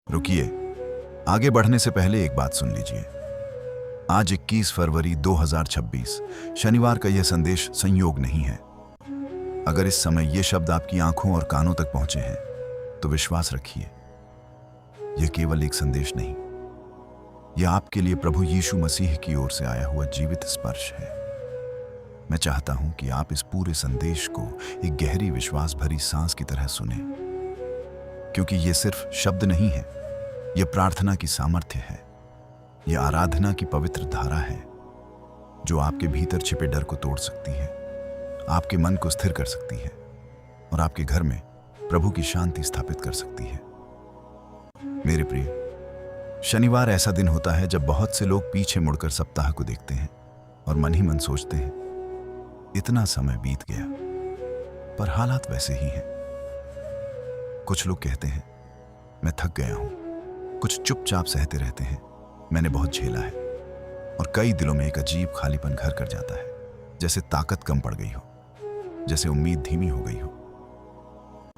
रुकिए, आगे बढ़ने से पहले एक बात सुन लीजिए। आज 21 फरवरी 2026 शनिवार का यह संदेश संयोग नहीं है। अगर इस समय ये शब्द आपकी आंखों और कानों तक पहुंचे हैं तो विश्वास रखिए, यह केवल एक संदेश नहीं, यह आपके लिए प्रभु यीशु मसीह की ओर से आया हुआ जीवित स्पर्श है। मैं चाहता हूं कि आप इस पूरे संदेश को एक गहरी विश्वास भरी सांस की तरह सुने, क्योंकि यह सिर्फ शब्द नहीं है, यह प्रार्थना की सामर्थ्य है, यह आराधना की पवित्र धारा है जो आपके भीतर छिपे डर को तोड़ सकती है, आपके मन को स्थिर कर सकती है और आपके घर में प्रभु की शांति स्थापित कर सकती है। मेरे प्रिय, शनिवार ऐसा दिन होता है जब बहुत से लोग पीछे मुड़कर सप्ताह को देखते हैं और मन ही मन सोचते हैं, इतना समय बीत गया पर हालात वैसे ही हैं। कुछ लोग कहते हैं, मैं थक गया हूं। कुछ चुपचाप सहते रहते हैं, मैंने बहुत झेला है। और कई दिलों में एक अजीब खालीपन घर कर जाता है, जैसे ताकत कम पड़ गई हो, जैसे उम्मीद धीमी हो गई हो।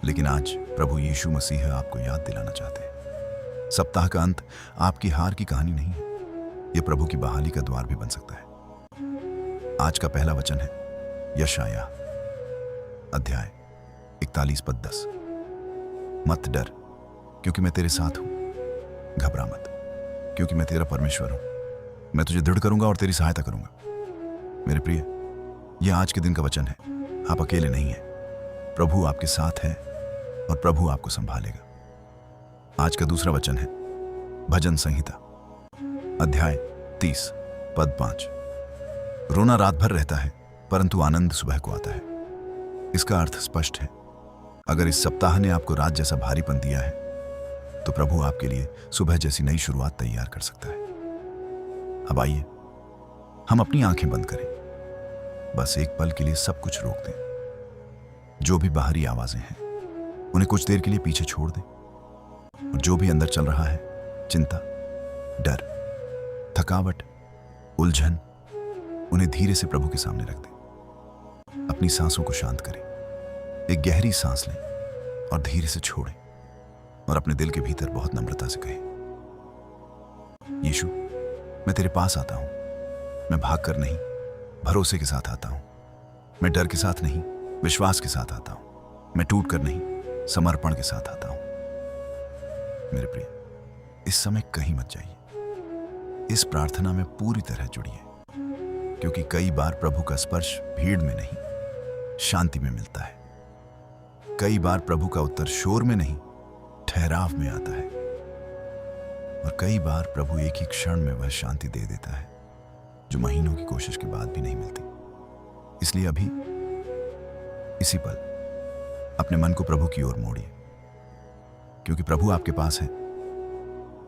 लेकिन आज प्रभु यीशु मसीह आपको याद दिलाना चाहते हैं, सप्ताह का अंत आपकी हार की कहानी नहीं है, यह प्रभु की बहाली का द्वार भी बन सकता है। आज का पहला वचन है यशायाह अध्याय 41 पद 10। मत डर, क्योंकि मैं तेरे साथ हूं। घबरा मत, क्योंकि मैं तेरा परमेश्वर हूं। मैं तुझे दृढ़ करूंगा और तेरी सहायता करूंगा। मेरे प्रिय, यह आज के दिन का वचन है। आप अकेले नहीं हैं, प्रभु आपके साथ है और प्रभु आपको संभालेगा। आज का दूसरा वचन है भजन संहिता अध्याय 30 पद 5। रोना रात भर रहता है, परंतु आनंद सुबह को आता है। इसका अर्थ स्पष्ट है। अगर इस सप्ताह ने आपको रात जैसा भारीपन दिया है तो प्रभु आपके लिए सुबह जैसी नई शुरुआत तैयार कर सकता है। अब आइए हम अपनी आंखें बंद करें, बस एक पल के लिए सब कुछ रोक दें। जो भी बाहरी आवाजें हैं उन्हें कुछ देर के लिए पीछे छोड़ दें, और जो भी अंदर चल रहा है, चिंता, डर, थकावट, उलझन, उन्हें धीरे से प्रभु के सामने रख दें। अपनी सांसों को शांत करें, एक गहरी सांस लें और धीरे से छोड़ें, और अपने दिल के भीतर बहुत नम्रता से कहें, यीशु, मैं तेरे पास आता हूं। मैं भागकर नहीं, भरोसे के साथ आता हूं। मैं डर के साथ नहीं, विश्वास के साथ आता हूं। मैं टूट कर नहीं, समर्पण के साथ आता हूं। मेरे प्रिय, इस समय कहीं मत जाइए, इस प्रार्थना में पूरी तरह जुड़िए, क्योंकि कई बार प्रभु का स्पर्श भीड़ में नहीं, शांति में मिलता है। कई बार प्रभु का उत्तर शोर में नहीं, ठहराव में आता है। और कई बार प्रभु एक ही क्षण में वह शांति दे देता है जो महीनों की कोशिश के बाद भी नहीं मिलती। इसलिए अभी इसी पल अपने मन को प्रभु की ओर मोड़िए, क्योंकि प्रभु आपके पास है।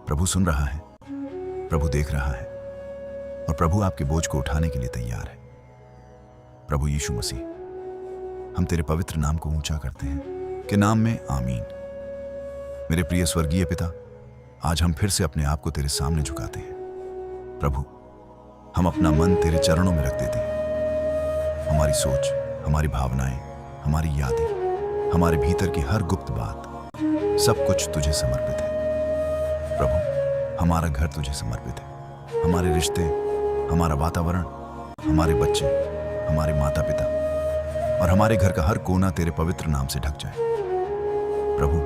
प्रभु सुन रहा है, प्रभु देख रहा है, और प्रभु आपके बोझ को उठाने के लिए तैयार है। प्रभु यीशु मसीह, हम तेरे पवित्र नाम को ऊंचा करते हैं कि नाम में आमीन। मेरे प्रिय स्वर्गीय पिता, आज हम फिर से अपने आप को तेरे सामने झुकाते हैं। प्रभु, हम अपना मन तेरे चरणों में रख देते हैं। हमारी सोच, हमारी भावनाएं, हमारी यादें, हमारे भीतर की हर गुप्त बात, सब कुछ तुझे समर्पित है। प्रभु, हमारा घर तुझे समर्पित है। हमारे रिश्ते, हमारा वातावरण, हमारे बच्चे, हमारे माता पिता और हमारे घर का हर कोना तेरे पवित्र नाम से ढक जाए। प्रभु,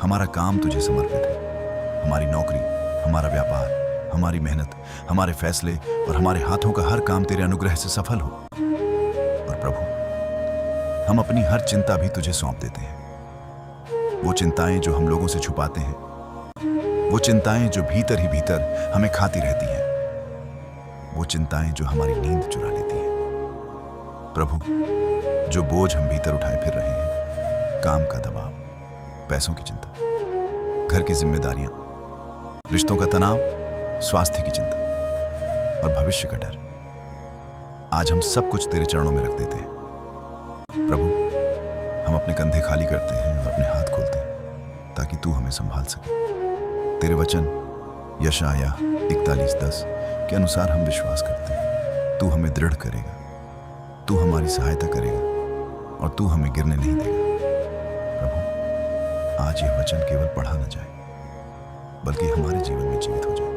हमारा काम तुझे समर्पित है। हमारी नौकरी, हमारा व्यापार, हमारी मेहनत, हमारे फैसले और हमारे हाथों का हर काम तेरे अनुग्रह से सफल हो। और प्रभु, हम अपनी हर चिंता भी तुझे सौंप देते हैं। वो चिंताएं जो हम लोगों से छुपाते हैं, वो चिंताएं जो भीतर ही भीतर हमें खाती रहती हैं, वो चिंताएं जो हमारी नींद चुरा लेती हैं। प्रभु, जो बोझ हम भीतर उठाए फिर रहे हैं, काम का दबाव, पैसों की चिंता, घर की जिम्मेदारियां, रिश्तों का तनाव, स्वास्थ्य की चिंता और भविष्य का डर, आज हम सब कुछ तेरे चरणों में रख देते हैं। प्रभु, हम अपने कंधे खाली करते हैं और अपने हाथ खोलते हैं ताकि तू हमें संभाल सके। तेरे वचन यशायाह 41:10 के अनुसार हम विश्वास करते हैं, तू हमें दृढ़ करेगा, तू हमारी सहायता करेगा और तू हमें गिरने नहीं देगा। प्रभु, आज यह वचन केवल पढ़ा न जाए, बल्कि हमारे जीवन में जीवित हो जाए।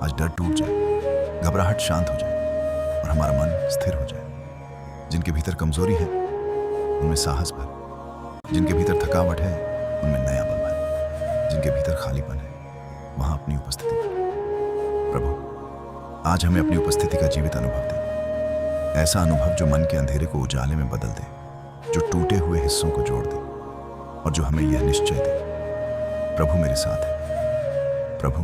आज डर टूट जाए, घबराहट शांत हो जाए और हमारा मन स्थिर हो जाए। जिनके भीतर कमजोरी है उनमें साहस भर, जिनके भीतर थकावट है उनमें नया बल भर, जिनके भीतर खालीपन है वहां अपनी उपस्थिति भर। प्रभु, आज हमें अपनी उपस्थिति का जीवित अनुभव दे, ऐसा अनुभव जो मन के अंधेरे को उजाले में बदल दे, जो टूटे हुए हिस्सों को जोड़ दे और जो हमें यह निश्चय दे, प्रभु मेरे साथ है। प्रभु,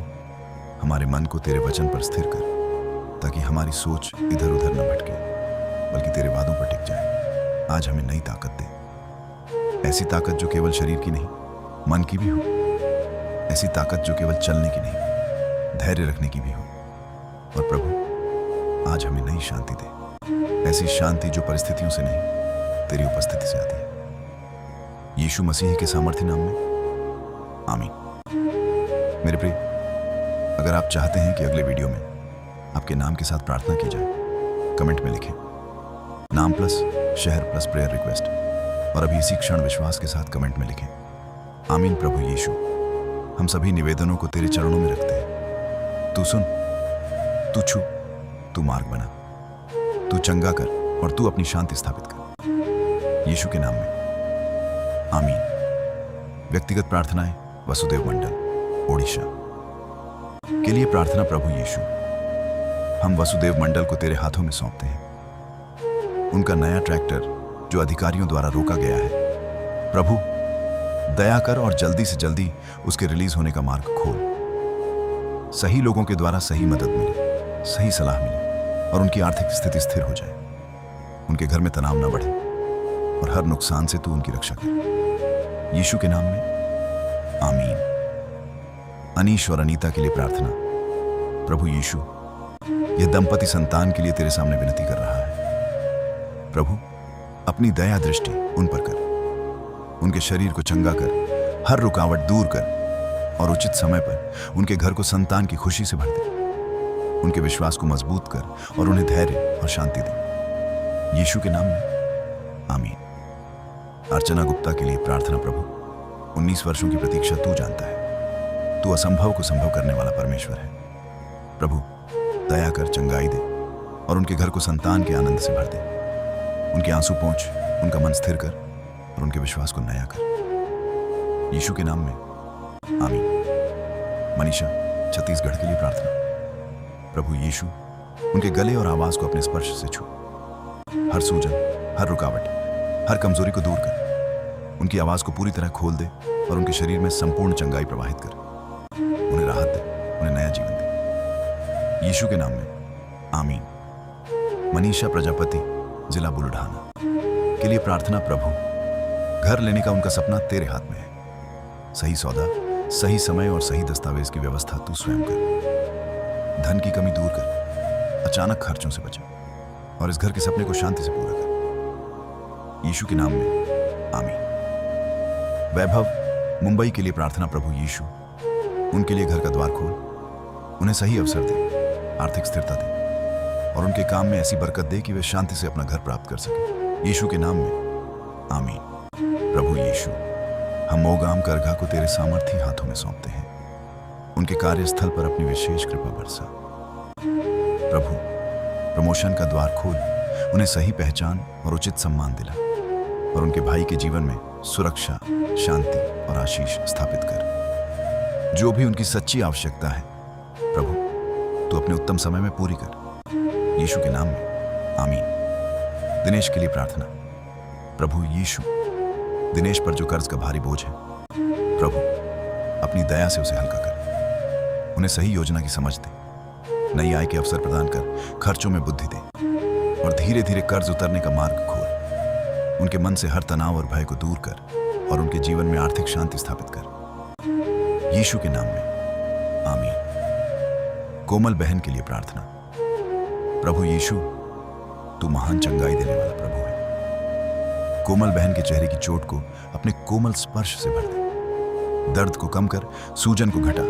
हमारे मन को तेरे वचन पर स्थिर कर, ताकि हमारी सोच इधर उधर न भटके, बल्कि तेरे वादों पर टिक जाए। आज हमें नई ताकत दे, ऐसी ताकत जो केवल शरीर की नहीं, मन की भी हो, ऐसी ताकत जो केवल चलने की नहीं, धैर्य रखने की भी हो। और प्रभु, आज हमें नई शांति दे, ऐसी शांति जो परिस्थितियों से नहीं, तेरी उपस्थिति से आती है। यीशु मसीह के सामर्थ्य नाम में, आमीन। मेरे प्रिय, अगर आप चाहते हैं कि अगले वीडियो में आपके नाम के साथ प्रार्थना की जाए, कमेंट में लिखें नाम प्लस शहर प्लस प्रेयर रिक्वेस्ट, और अभी इसी क्षण विश्वास के साथ कमेंट में लिखें आमीन। प्रभु यीशु, हम सभी निवेदनों को तेरे चरणों में रखते हैं। तू सुन, तू छू, तू मार्ग बना, तू चंगा कर और तू अपनी शांति स्थापित कर, यीशु के नाम में, आमीन। व्यक्तिगत प्रार्थनाएं वसुदेव मंडल, ओडिशा के लिए प्रार्थना। प्रभु यीशु, हम वसुदेव मंडल को तेरे हाथों में सौंपते हैं। उनका नया ट्रैक्टर जो अधिकारियों द्वारा रोका गया है, प्रभु दया कर और जल्दी से जल्दी उसके रिलीज होने का मार्ग खोल। सही लोगों के द्वारा सही मदद मिले, सही सलाह मिले और उनकी आर्थिक स्थिति स्थिर हो जाए। उनके घर में तनाव न बढ़े और हर नुकसान से तू उनकी रक्षा कर, यीशु के नाम में, आमीन। अनीश और अनीता के लिए प्रार्थना। प्रभु यीशु, यह दंपति संतान के लिए तेरे सामने विनती कर रहा है। प्रभु, अपनी दया दृष्टि उन पर कर, उनके शरीर को चंगा कर, हर रुकावट दूर कर और उचित समय पर उनके घर को संतान की खुशी से भर दे। उनके विश्वास को मजबूत कर और उन्हें धैर्य और शांति दे, यीशु के नाम में, आमीन। अर्चना गुप्ता के लिए प्रार्थना। प्रभु, 19 वर्षों की प्रतीक्षा तू जानता है। तू असंभव को संभव करने वाला परमेश्वर है। प्रभु, दया कर, चंगाई दे और उनके घर को संतान के आनंद से भर दे। उनके आंसू पोंछ, उनका मन स्थिर कर और उनके विश्वास को नया कर, यीशु के नाम में, आमीन। मनीषा, छत्तीसगढ़ के लिए प्रार्थना। प्रभु यीशु, उनके गले और आवाज को अपने स्पर्श से छू, हर सूजन, हर रुकावट, हर कमजोरी को दूर कर, उनकी आवाज को पूरी तरह खोल दे और उनके शरीर में संपूर्ण चंगाई प्रवाहित कर, उन्हें राहत दे, उन्हें नया जीवन दे, यीशु के नाम में, आमीन। मनीषा प्रजापति, जिला बुलढाना के लिए प्रार्थना। प्रभु, घर लेने का उनका सपना तेरे हाथ में है। सही सौदा, सही समय और सही दस्तावेज की व्यवस्था तू स्वयं कर। धन की कमी दूर कर, अचानक खर्चों से बचा और इस घर के सपने को शांति से पूरा कर, यीशु के नाम में, आमीन। वैभव, मुंबई के लिए प्रार्थना। प्रभु यीशु, उनके लिए घर का द्वार खोल, उन्हें सही अवसर दे, आर्थिक स्थिरता दे और उनके काम में ऐसी बरकत दे कि वे शांति से अपना घर प्राप्त कर सके, यीशु के नाम में, आमीन। प्रभु यीशु, हम मोगाम करघा को तेरे सामर्थी हाथों में सौंपते हैं। उनके कार्यस्थल पर अपनी विशेष कृपा बरसा। प्रभु, प्रमोशन का द्वार खोल, उन्हें सही पहचान और उचित सम्मान दिला और उनके भाई के जीवन में सुरक्षा, शांति और आशीष स्थापित कर। जो भी उनकी सच्ची आवश्यकता है, प्रभु तू अपने उत्तम समय में पूरी कर, यीशु के नाम में, आमीन। दिनेश के लिए प्रार्थना। प्रभु यीशु, दिनेश पर जो कर्ज का भारी बोझ है, प्रभु अपनी दया से उसे हल्का कर, उन्हें सही योजना की समझ दे, नई आय के अवसर प्रदान कर, खर्चों में बुद्धि दे और धीरे धीरे कर्ज उतरने का मार्ग खोल। उनके मन से हर तनाव और भय को दूर कर और उनके जीवन में आर्थिक शांति स्थापित कर, यीशु के नाम में, आमीन। कोमल बहन के लिए प्रार्थना। प्रभु यीशु, तू महान चंगाई देने वाला प्रभु है। कोमल बहन के चेहरे की चोट को अपने कोमल स्पर्श से भर दे, दर्द को कम कर, सूजन को घटा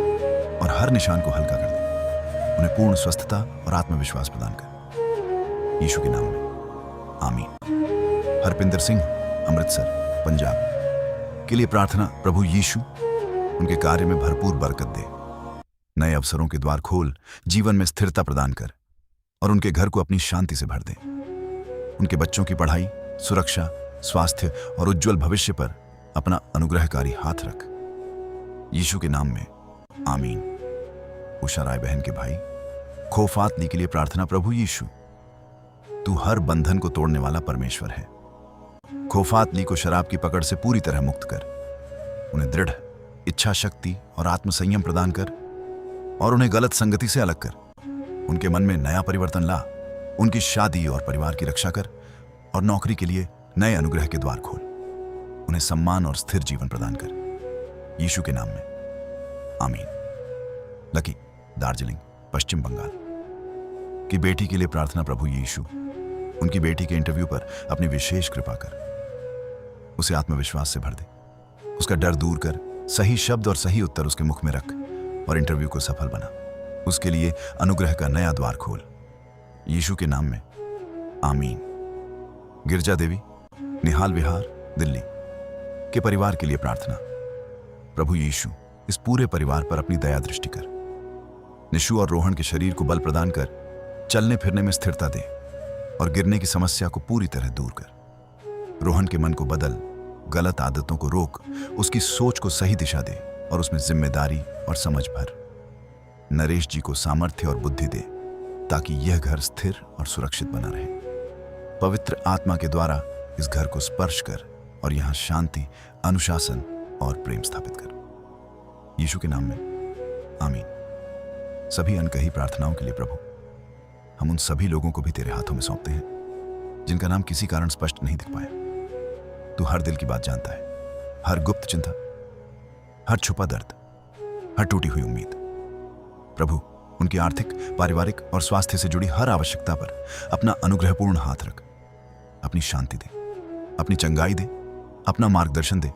और हर निशान को हल्का कर दे। उन्हें पूर्ण स्वस्थता और आत्मविश्वास प्रदान कर, यीशु के नाम में, आमीन। हरपिंदर सिंह, अमृतसर, पंजाब के लिए प्रार्थना। प्रभु यीशु, उनके कार्य में भरपूर बरकत दे, अवसरों के द्वार खोल, जीवन में स्थिरता प्रदान कर और उनके घर को अपनी शांति से भर दे। उनके बच्चों की पढ़ाई, सुरक्षा, स्वास्थ्य और उज्जवल भविष्य पर अपना अनुग्रहकारी हाथ रख। यीशु के नाम में आमीन। उषा राय बहन के भाई खोफात ली के लिए प्रार्थना। प्रभु यीशु, तू हर बंधन को तोड़ने वाला परमेश्वर है। खोफात ली को शराब की पकड़ से पूरी तरह मुक्त कर, उन्हें दृढ़ इच्छा शक्ति और आत्मसंयम प्रदान कर और उन्हें गलत संगति से अलग कर। उनके मन में नया परिवर्तन ला, उनकी शादी और परिवार की रक्षा कर और नौकरी के लिए नए अनुग्रह के द्वार खोल। उन्हें सम्मान और स्थिर जीवन प्रदान कर, यीशु के नाम में आमीन। लकी, दार्जिलिंग, पश्चिम बंगाल की बेटी के लिए प्रार्थना। प्रभु यीशु, उनकी बेटी के इंटरव्यू पर अपनी विशेष कृपा कर, उसे आत्मविश्वास से भर दे, उसका डर दूर कर, सही शब्द और सही उत्तर उसके मुख में रख और इंटरव्यू को सफल बना। उसके लिए अनुग्रह का नया द्वार खोल, यीशु के नाम में आमीन। गिरजा देवी, निहाल विहार, दिल्ली के परिवार के लिए प्रार्थना। प्रभु यीशु, इस पूरे परिवार पर अपनी दया दृष्टि कर। निशु और रोहन के शरीर को बल प्रदान कर, चलने फिरने में स्थिरता दे और गिरने की समस्या को पूरी तरह दूर कर। रोहन के मन को बदल, गलत आदतों को रोक, उसकी सोच को सही दिशा दे और उसमें जिम्मेदारी और समझ भर। नरेश जी को सामर्थ्य और बुद्धि दे ताकि यह घर स्थिर और सुरक्षित बना रहे। पवित्र आत्मा के द्वारा इस घर को स्पर्श कर और यहां शांति, अनुशासन और प्रेम स्थापित कर, यीशु के नाम में आमीन। सभी अनकही प्रार्थनाओं के लिए प्रभु, हम उन सभी लोगों को भी तेरे हाथों में सौंपते हैं जिनका नाम किसी कारण स्पष्ट नहीं दिख पाया। तू हर दिल की बात जानता है, हर गुप्त चिंता, हर छुपा दर्द, हर टूटी हुई उम्मीद। प्रभु, उनकी आर्थिक, पारिवारिक और स्वास्थ्य से जुड़ी हर आवश्यकता पर अपना अनुग्रहपूर्ण हाथ रख। अपनी शांति दे, अपनी चंगाई दे, अपना मार्गदर्शन दे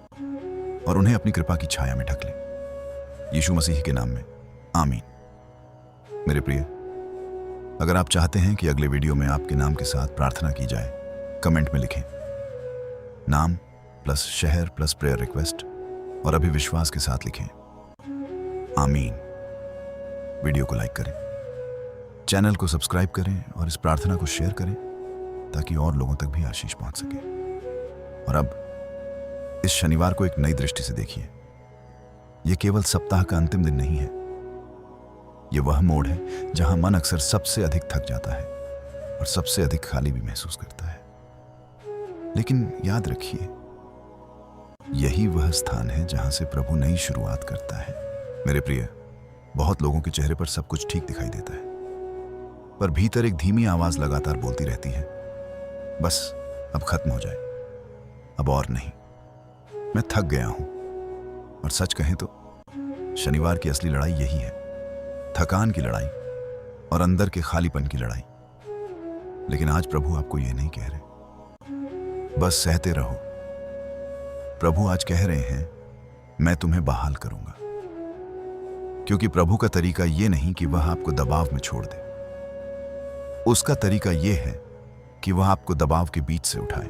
और उन्हें अपनी कृपा की छाया में ढक ले, यीशु मसीह के नाम में आमीन। मेरे प्रिय, अगर आप चाहते हैं कि अगले वीडियो में आपके नाम के साथ प्रार्थना की जाए, कमेंट में लिखें नाम प्लस शहर प्लस प्रेयर रिक्वेस्ट और अभी विश्वास के साथ लिखें आमीन। वीडियो को लाइक करें, चैनल को सब्सक्राइब करें और इस प्रार्थना को शेयर करें ताकि और लोगों तक भी आशीष पहुंच सके। और अब इस शनिवार को एक नई दृष्टि से देखिए। यह केवल सप्ताह का अंतिम दिन नहीं है, यह वह मोड़ है जहां मन अक्सर सबसे अधिक थक जाता है और सबसे अधिक खाली भी महसूस करता है। लेकिन याद रखिए, यही वह स्थान है जहां से प्रभु नई शुरुआत करता है। मेरे प्रिय, बहुत लोगों के चेहरे पर सब कुछ ठीक दिखाई देता है, पर भीतर एक धीमी आवाज लगातार बोलती रहती है, बस अब खत्म हो जाए, अब और नहीं, मैं थक गया हूं। और सच कहें तो शनिवार की असली लड़ाई यही है, थकान की लड़ाई और अंदर के खालीपन की लड़ाई। लेकिन आज प्रभु आपको यह नहीं कह रहे बस सहते रहो। प्रभु आज कह रहे हैं, मैं तुम्हें बहाल करूंगा। क्योंकि प्रभु का तरीका यह नहीं कि वह आपको दबाव में छोड़ दे, उसका तरीका यह है कि वह आपको दबाव के बीच से उठाए,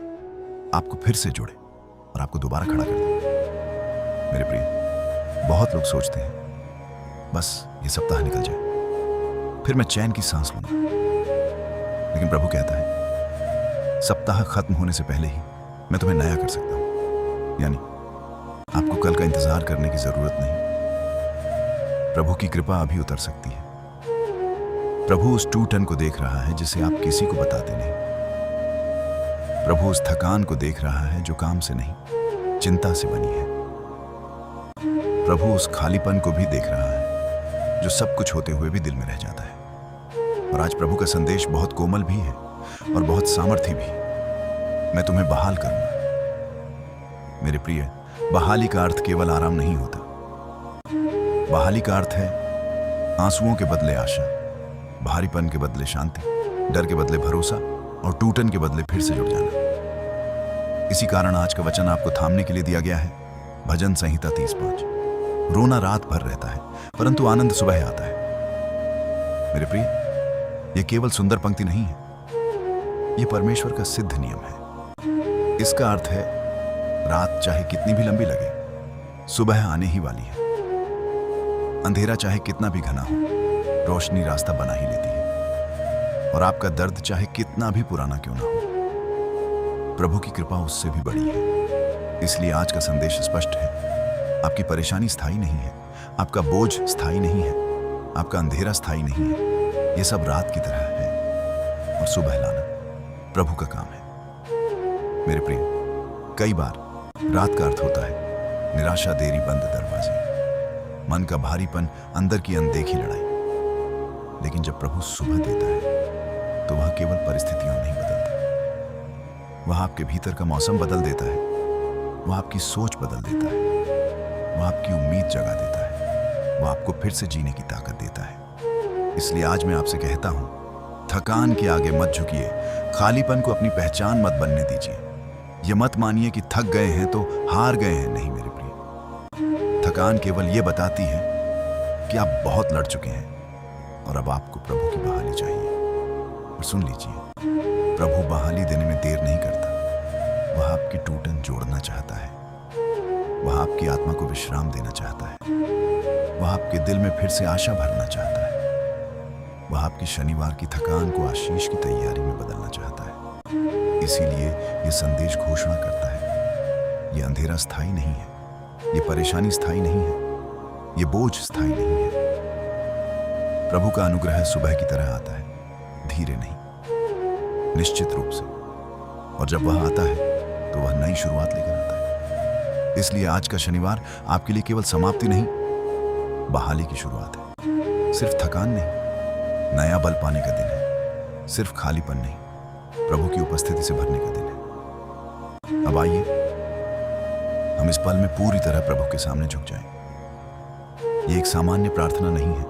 आपको फिर से जोड़े और आपको दोबारा खड़ा कर दे। मेरे प्रिय, बहुत लोग सोचते हैं बस ये सप्ताह निकल जाए, फिर मैं चैन की सांस लूंगा। लेकिन प्रभु कहता है, सप्ताह खत्म होने से पहले ही मैं तुम्हें नया कर सकता हूं। यानी आपको कल का इंतजार करने की जरूरत नहीं। प्रभु की कृपा अभी उतर सकती है। प्रभु उस टूटन को देख रहा है जिसे आप किसी को बताते नहीं। प्रभु उस थकान को देख रहा है जो काम से नहीं, चिंता से बनी है। प्रभु उस खालीपन को भी देख रहा है जो सब कुछ होते हुए भी दिल में रह जाता है। और आज प्रभु का संदेश बहुत कोमल भी है और बहुत सामर्थ्य भी। मैं तुम्हें बहाल करूंगा। मेरे प्रिय, बहाली का अर्थ केवल आराम नहीं होता। बहाली का अर्थ है आंसुओं के बदले आशा, भारीपन के बदले शांति, डर के बदले भरोसा और टूटन के बदले फिर से जुड़ जाना। इसी कारण आज का वचन आपको थामने के लिए दिया गया है। भजन संहिता 30:5। रोना रात भर रहता है परंतु आनंद सुबह आता है। मेरे प्रिय, यह केवल सुंदर पंक्ति नहीं है, यह परमेश्वर का सिद्ध नियम है। इसका अर्थ है रात चाहे कितनी भी लंबी लगे, सुबह आने ही वाली है। अंधेरा चाहे कितना भी घना हो, रोशनी रास्ता बना ही लेती है। और आपका दर्द चाहे कितना भी पुराना क्यों ना हो, प्रभु की कृपा उससे भी बड़ी है। इसलिए आज का संदेश स्पष्ट है। आपकी परेशानी स्थायी नहीं है, आपका बोझ स्थायी नहीं है, आपका अंधेरा स्थायी नहीं है। यह सब रात की तरह है और सुबह लाना प्रभु का काम है। मेरे प्रिय, कई बार रात का अर्थ होता है निराशा, देरी, बंद दरवाजे, मन का भारीपन, अंदर की अनदेखी लड़ाई। लेकिन जब प्रभु सुबह देता है तो वह केवल परिस्थितियों नहीं बदलता, वह आपके भीतर का मौसम बदल देता है, वह आपकी सोच बदल देता है, वह आपकी उम्मीद जगा देता है, वह आपको फिर से जीने की ताकत देता है। इसलिए आज मैं आपसे कहता हूं, थकान के आगे मत झुकिए, खालीपन को अपनी पहचान मत बनने दीजिए। यह मत मानिए कि थक गए हैं तो हार गए हैं। नहीं मेरे प्रिय, थकान केवल यह बताती है कि आप बहुत लड़ चुके हैं और अब आपको प्रभु की बहाली चाहिए। और सुन लीजिए, प्रभु बहाली देने में देर नहीं करता। वह आपकी टूटन जोड़ना चाहता है, वह आपकी आत्मा को विश्राम देना चाहता है, वह आपके दिल में फिर से आशा भरना चाहता है, वह आपकी शनिवार की थकान को आशीष की तैयारी में बदलना चाहता है। इसीलिए यह संदेश घोषणा करता है, यह अंधेरा स्थायी नहीं है, यह परेशानी स्थायी नहीं है, यह बोझ स्थायी नहीं है। प्रभु का अनुग्रह सुबह की तरह आता है, धीरे नहीं, निश्चित रूप से। और जब वह आता है तो वह नई शुरुआत लेकर आता है। इसलिए आज का शनिवार आपके लिए केवल समाप्ति नहीं, बहाली की शुरुआत है। सिर्फ थकान नहीं, नया बल पाने का दिन है। सिर्फ खालीपन नहीं, प्रभु की उपस्थिति से भरने का दिन है। अब आइए हम इस पल में पूरी तरह प्रभु के सामने झुक जाएं। यह एक सामान्य प्रार्थना नहीं है,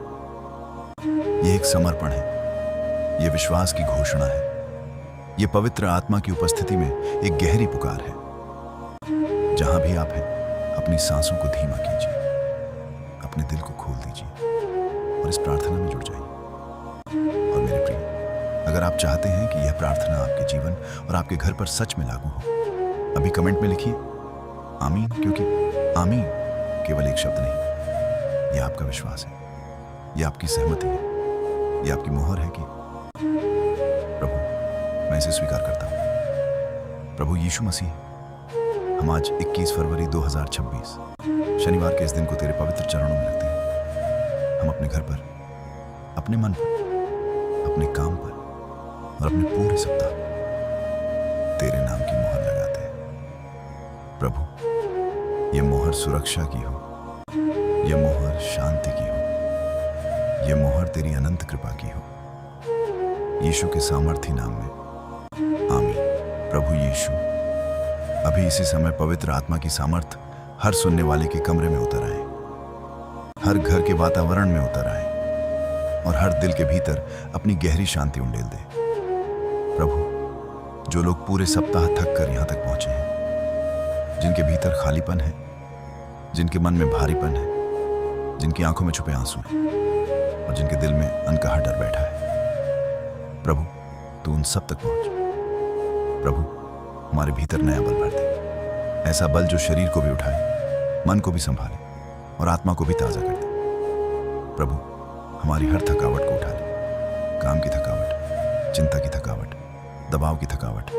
यह एक समर्पण है, यह विश्वास की घोषणा है, यह पवित्र आत्मा की उपस्थिति में एक गहरी पुकार है। जहां भी आप हैं, अपनी सांसों को धीमा कीजिए, अपने दिल को खोल दीजिए और इस प्रार्थना में जुड़ जाइए। और मेरे प्रिय, अगर आप चाहते हैं कि यह प्रार्थना आपके जीवन और आपके घर पर सच में लागू हो, अभी कमेंट में लिखिए आमीन, क्योंकि आमीन केवल एक शब्द नहीं, यह आपका विश्वास है, यह आपकी सहमति है, यह आपकी मोहर है कि प्रभु मैं इसे स्वीकार करता हूं। प्रभु यीशु मसीह, हम आज 21 फरवरी 2026 शनिवार के इस दिन को तेरे पवित्र चरणों में रखते हैं। हम अपने घर पर, अपने मन पर, अपने काम पर और अपने पूरे सप्ताह पर तेरे नाम की मोहर लगाते हैं। प्रभु, यह मोहर सुरक्षा की हो, यह मोहर शांति की हो, यह मोहर तेरी अनंत कृपा की हो। यीशु के सामर्थी नाम में आमीन। प्रभु यीशु, अभी इसी समय पवित्र आत्मा की सामर्थ हर सुनने वाले के कमरे में उतर आए, हर घर के वातावरण में उतर आए और हर दिल के भीतर अपनी गहरी शांति उंडेल दे। प्रभु, जो लोग पूरे सप्ताह थक कर यहां तक पहुंचे हैं, जिनके भीतर खालीपन है, जिनके मन में भारीपन है, जिनकी आंखों में छुपे आंसू हैं और जिनके दिल में अनकहा डर बैठा है, प्रभु तू उन सब तक पहुंच। प्रभु, हमारे भीतर नया बल भर दे, ऐसा बल जो शरीर को भी उठाए, मन को भी संभाले और आत्मा को भी ताजा कर दे। प्रभु, हमारी हर थकावट को उठा ले, काम की थकावट, चिंता की थकावट, दबाव की थकावट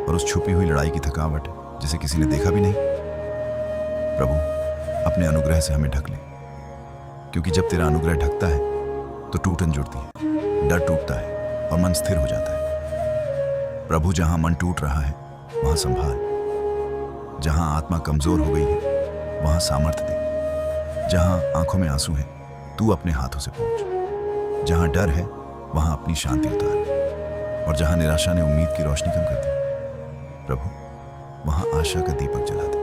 और उस छुपी हुई लड़ाई की थकावट जिसे किसी ने देखा भी नहीं। प्रभु, अपने अनुग्रह से हमें ढक ले, क्योंकि जब तेरा अनुग्रह ढकता है तो टूटन जुड़ती है, डर टूटता है और मन स्थिर हो जाता है। प्रभु, जहां मन टूट रहा है वहां संभाल, जहां आत्मा कमजोर हो गई है वहां सामर्थ्य दे, जहां आंखों में आंसू है तू अपने हाथों से पहुंच, जहां डर है वहां अपनी शांति उतार और जहां निराशा ने उम्मीद की रोशनी कम कर दी, प्रभु वहां आशा का दीपक जला दे।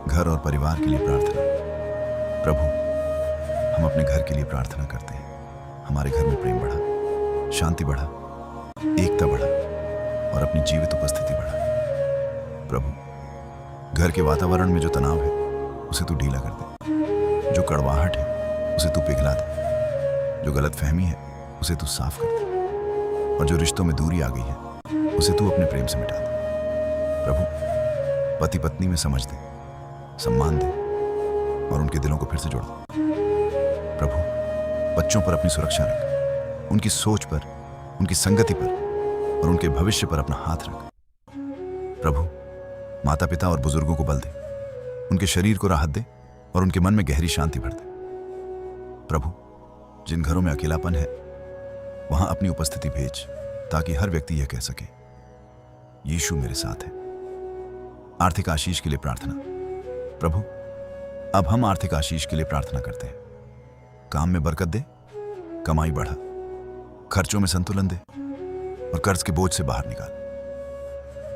घर और परिवार के लिए प्रार्थना। प्रभु, हम अपने घर के लिए प्रार्थना करते हैं। हमारे घर में प्रेम बढ़ा, शांति बढ़ा, एकता बढ़ा और अपनी जीवित उपस्थिति बढ़ा। प्रभु, घर के वातावरण में जो तनाव है उसे तू ढीला कर दे, जो कड़वाहट है उसे तू पिघला दे, जो गलतफहमी है उसे तू साफ कर दे और जो रिश्तों में दूरी आ गई है उसे तू अपने प्रेम से मिटा दे। प्रभु, पति पत्नी में समझ दे, सम्मान दे और उनके दिलों को फिर से जोड़ दे। प्रभु, बच्चों पर अपनी सुरक्षा रख, उनकी सोच पर, उनकी संगति पर और उनके भविष्य पर अपना हाथ रख। प्रभु, माता पिता और बुजुर्गों को बल दे, उनके शरीर को राहत दे और उनके मन में गहरी शांति भर दे। प्रभु, जिन घरों में अकेलापन है वहां अपनी उपस्थिति भेज, ताकि हर व्यक्ति यह कह सके, यीशु मेरे साथ है। आर्थिक आशीष के लिए प्रार्थना। प्रभु, अब हम आर्थिक आशीष के लिए प्रार्थना करते हैं। काम में बरकत दे, कमाई बढ़ा, खर्चों में संतुलन दे और कर्ज के बोझ से बाहर निकाल।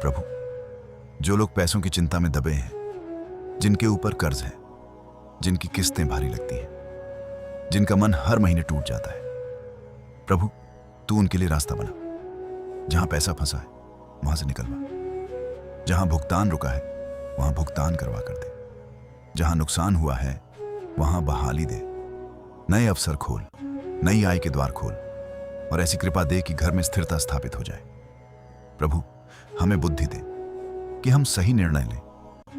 प्रभु, जो लोग पैसों की चिंता में दबे हैं, जिनके ऊपर कर्ज है, जिनकी किस्तें भारी लगती हैं, जिनका मन हर महीने टूट जाता है, प्रभु तू उनके लिए रास्ता बना। जहां पैसा फंसा है वहां से निकलवा, जहां भुगतान रुका है वहां भुगतान करवा कर दे, जहां नुकसान हुआ है वहां बहाली दे, नए अवसर खोल, नई आय के द्वार खोल और ऐसी कृपा दे कि घर में स्थिरता स्थापित हो जाए। प्रभु, हमें बुद्धि दे कि हम सही निर्णय लें,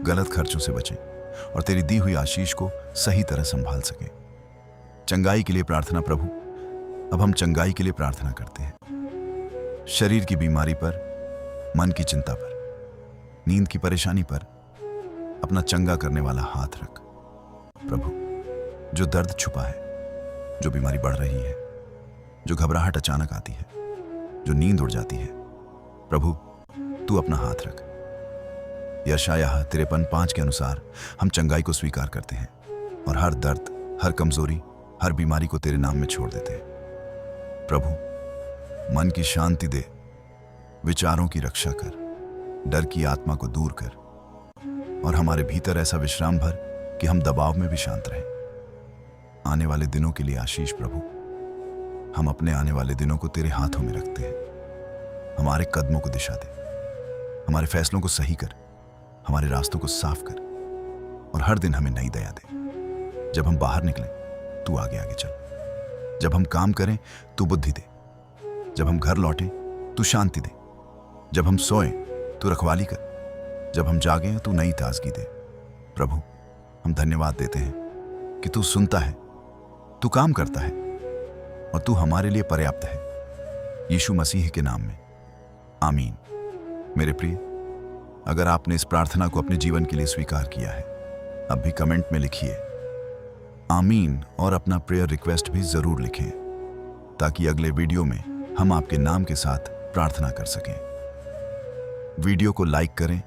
गलत खर्चों से बचें और तेरी दी हुई आशीष को सही तरह संभाल सकें। चंगाई के लिए प्रार्थना। प्रभु, अब हम चंगाई के लिए प्रार्थना करते हैं। शरीर की बीमारी पर, मन की चिंता पर, नींद की परेशानी पर अपना चंगा करने वाला हाथ रख। प्रभु, जो दर्द छुपा है, जो बीमारी बढ़ रही है, जो घबराहट अचानक आती है, जो नींद उड़ जाती है, प्रभु तू अपना हाथ रख। यशायाह 53:5 के अनुसार हम चंगाई को स्वीकार करते हैं और हर दर्द, हर कमजोरी, हर बीमारी को तेरे नाम में छोड़ देते हैं। प्रभु, मन की शांति दे, विचारों की रक्षा कर, डर की आत्मा को दूर कर और हमारे भीतर ऐसा विश्राम भर कि हम दबाव में भी शांत रहें। आने वाले दिनों के लिए आशीष। प्रभु, हम अपने आने वाले दिनों को तेरे हाथों में रखते हैं। हमारे कदमों को दिशा दे, हमारे फैसलों को सही कर, हमारे रास्तों को साफ कर और हर दिन हमें नई दया दे। जब हम बाहर निकलें तू आगे आगे चल, जब हम काम करें तू बुद्धि दे, जब हम घर लौटें तू शांति दे, जब हम सोएं तू रखवाली कर, जब हम जागें तू नई ताजगी दे। प्रभु, हम धन्यवाद देते हैं कि तू सुनता है, तू काम करता है और तू हमारे लिए पर्याप्त है। यीशु मसीह के नाम में आमीन। मेरे प्रिय, अगर आपने इस प्रार्थना को अपने जीवन के लिए स्वीकार किया है, अब भी कमेंट में लिखिए आमीन और अपना प्रेयर रिक्वेस्ट भी जरूर लिखें, ताकि अगले वीडियो में हम आपके नाम के साथ प्रार्थना कर सकें। वीडियो को लाइक करें,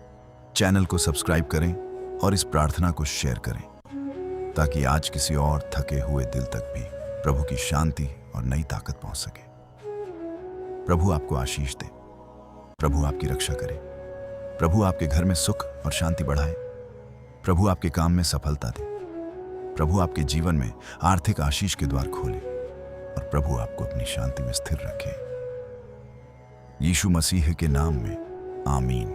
चैनल को सब्सक्राइब करें और इस प्रार्थना को शेयर करें, ताकि आज किसी और थके हुए दिल तक भी प्रभु की शांति और नई ताकत पहुंच सके। प्रभु आपको आशीष दे, प्रभु आपकी रक्षा करे, प्रभु आपके घर में सुख और शांति बढ़ाए, प्रभु आपके काम में सफलता दे, प्रभु आपके जीवन में आर्थिक आशीष के द्वार खोले और प्रभु आपको अपनी शांति में स्थिर रखे। यीशु मसीह के नाम में आमीन।